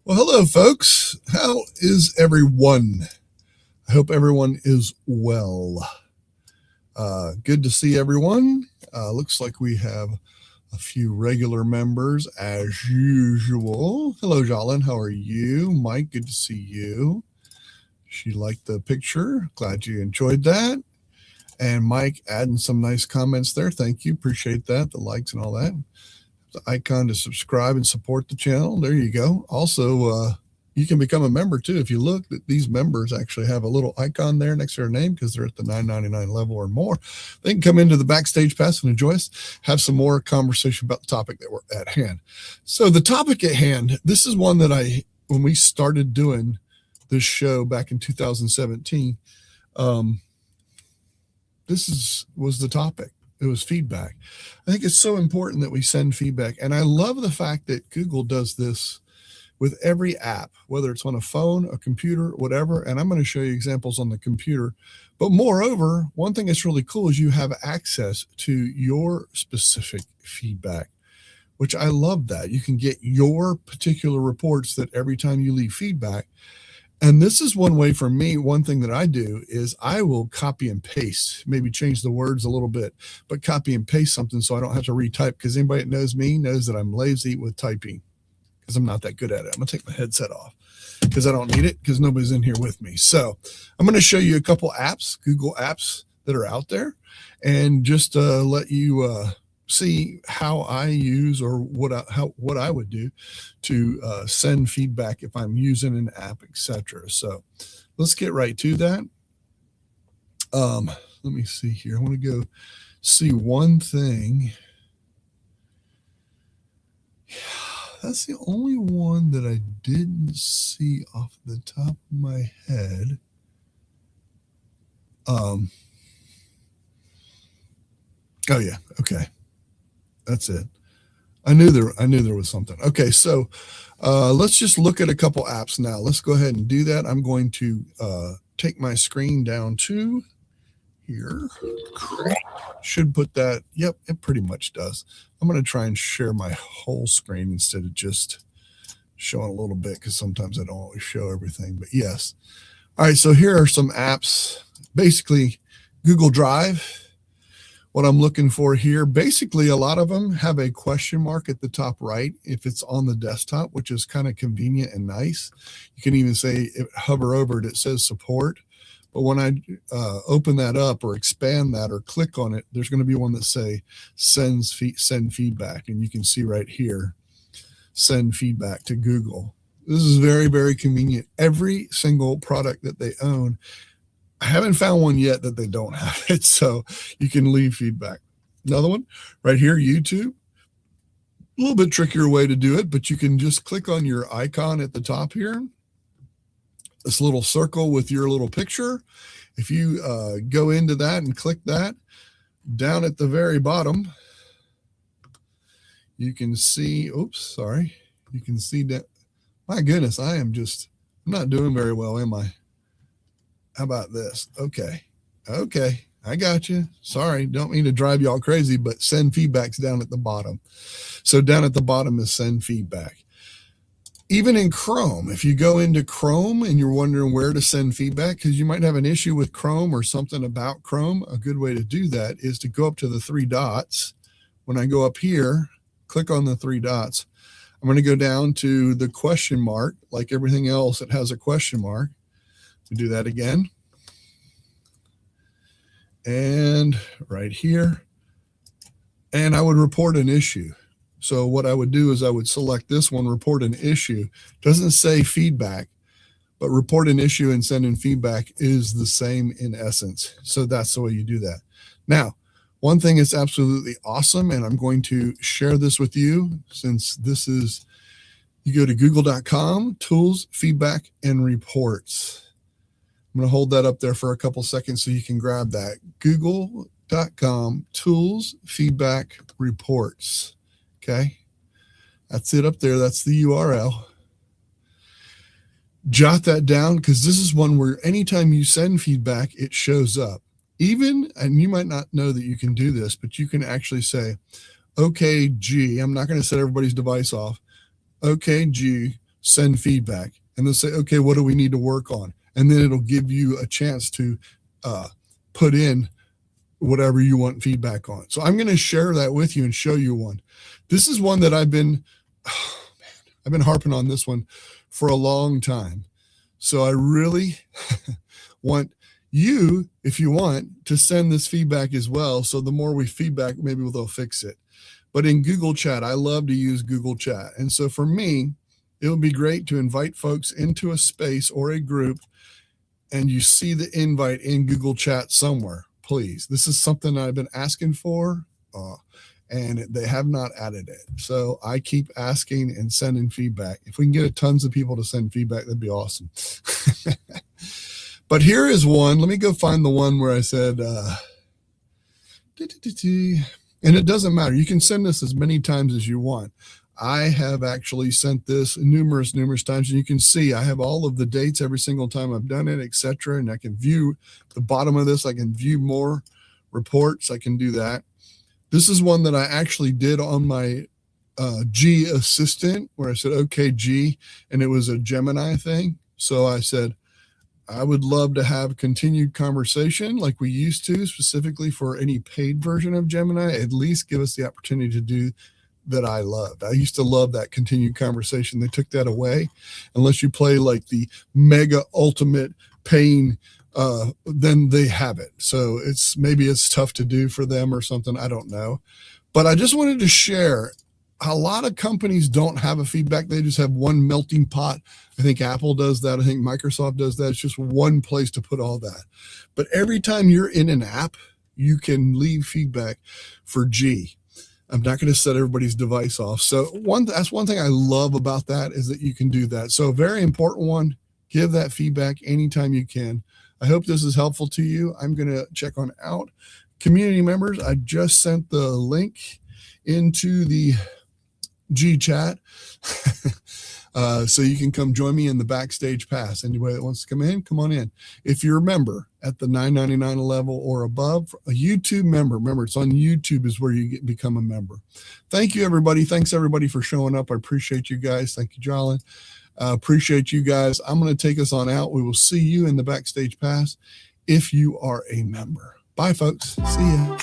Well, hello, folks. How is everyone? I hope everyone is well. Good to see everyone. Looks like we have a few regular members as usual. Hello, Jalen. How are you? Mike, good to see you. She liked the picture. Glad you enjoyed that. And Mike adding some nice comments there. Thank you. Appreciate that. The likes and all that. The icon to subscribe and support the channel. There you go. Also, you can become a member too. If you look, that these members actually have a little icon there next to their name because they're at the $9.99 level or more. They can come into the backstage pass and enjoy us, have some more conversation about the topic that we're at hand. So the topic at hand, this is one that when we started doing this show back in 2017, was the topic. It was feedback. I think it's so important that we send feedback. And I love the fact that Google does this with every app, whether it's on a phone, a computer, whatever. And I'm going to show you examples on the computer. But moreover, one thing that's really cool is you have access to your specific feedback, which I love that. You can get your particular reports that every time you leave feedback. And this is one way for me. One thing that I do is I will copy and paste, maybe change the words a little bit, but copy and paste something so I don't have to retype, because anybody that knows me knows that I'm lazy with typing because I'm not that good at it. I'm going to take my headset off because I don't need it because nobody's in here with me. So I'm going to show you a couple apps, Google apps that are out there, and just let you see how I use or what I would do to send feedback if I'm using an app, etc. So let's get right to that. Let me see here. I want to go see one thing. That's the only one that I didn't see off the top of my head. Oh yeah, okay. That's it. I knew there was something. Okay, so let's just look at a couple apps now. Let's go ahead and do that. I'm going to take my screen down to here. Should put that. Yep, it pretty much does. I'm going to try and share my whole screen instead of just showing a little bit, because sometimes I don't always show everything. But yes. All right, so here are some apps. Basically, Google Drive. What I'm looking for here, basically a lot of them have a question mark at the top right if it's on the desktop, which is kind of convenient and nice. You can even say, hover over it, it says support. But when I open that up or expand that or click on it, there's going to be one that say send feedback. And you can see right here, send feedback to Google. This is very, very convenient. Every single product that they own, I haven't found one yet that they don't have it, so you can leave feedback. Another one right here, YouTube. A little bit trickier way to do it, but you can just click on your icon at the top here, this little circle with your little picture. If you go into that and click that, down at the very bottom, you can see, you can see that. My goodness, I'm not doing very well, am I? How about this? Okay, I got you. Sorry, don't mean to drive y'all crazy, but send feedback's down at the bottom. So down at the bottom is send feedback. Even in Chrome, if you go into Chrome and you're wondering where to send feedback, because you might have an issue with Chrome or something about Chrome, a good way to do that is to go up to the three dots. When I go up here, click on the three dots. I'm going to go down to the question mark. Like everything else, it has a question mark. We do that again. And right here. And I would report an issue. So what I would do is I would select this one, report an issue. Doesn't say feedback, but report an issue and send in feedback is the same in essence. So that's the way you do that. Now, one thing is absolutely awesome, and I'm going to share this with you since this is, you go to google.com, tools, feedback, and reports. I'm going to hold that up there for a couple seconds so you can grab that. Google.com, tools, feedback, reports. Okay. That's it up there. That's the URL. Jot that down, because this is one where anytime you send feedback, it shows up. Even, and you might not know that you can do this, but you can actually say, okay, G, I'm not going to set everybody's device off. Okay, G, send feedback, and they'll say, okay, what do we need to work on? And then it'll give you a chance to put in whatever you want feedback on. So I'm going to share that with you and show you one. This is one that I've been harping on this one for a long time. So I really want you, if you want, to send this feedback as well. So the more we feedback, maybe they'll fix it. But in Google Chat, I love to use Google Chat. And so for me, it would be great to invite folks into a space or a group, and you see the invite in Google Chat somewhere, please. This is something I've been asking for, and they have not added it. So I keep asking and sending feedback. If we can get tons of people to send feedback, that'd be awesome. But here is one. Let me go find the one where I said, and it doesn't matter. You can send this as many times as you want. I have actually sent this numerous times, and you can see I have all of the dates every single time I've done it, etc. And I can view the bottom of this. I can view more reports. I can do that. This is one that I actually did on my G assistant, where I said, okay, G, and it was a Gemini thing. So I said, I would love to have continued conversation like we used to, specifically for any paid version of Gemini. At least give us the opportunity to do that I loved. I used to love that continued conversation. They took that away. Unless you play like the mega ultimate paying, then they have it. So maybe it's tough to do for them or something. I don't know. But I just wanted to share, a lot of companies don't have a feedback. They just have one melting pot. I think Apple does that. I think Microsoft does that. It's just one place to put all that. But every time you're in an app, you can leave feedback for G. I'm not going to set everybody's device off. So that's one thing I love about that, is that you can do that. So a very important one, give that feedback anytime you can. I hope this is helpful to you. I'm going to check on out. Community members, I just sent the link into the G chat. So you can come join me in the backstage pass. Anybody that wants to come in, come on in. If you're a member at the $9.99 level or above, a YouTube member, remember it's on YouTube is where you become a member. Thank you, everybody. Thanks, everybody, for showing up. I appreciate you guys. Thank you, Jolin. Appreciate you guys. I'm going to take us on out. We will see you in the backstage pass if you are a member. Bye, folks. See ya.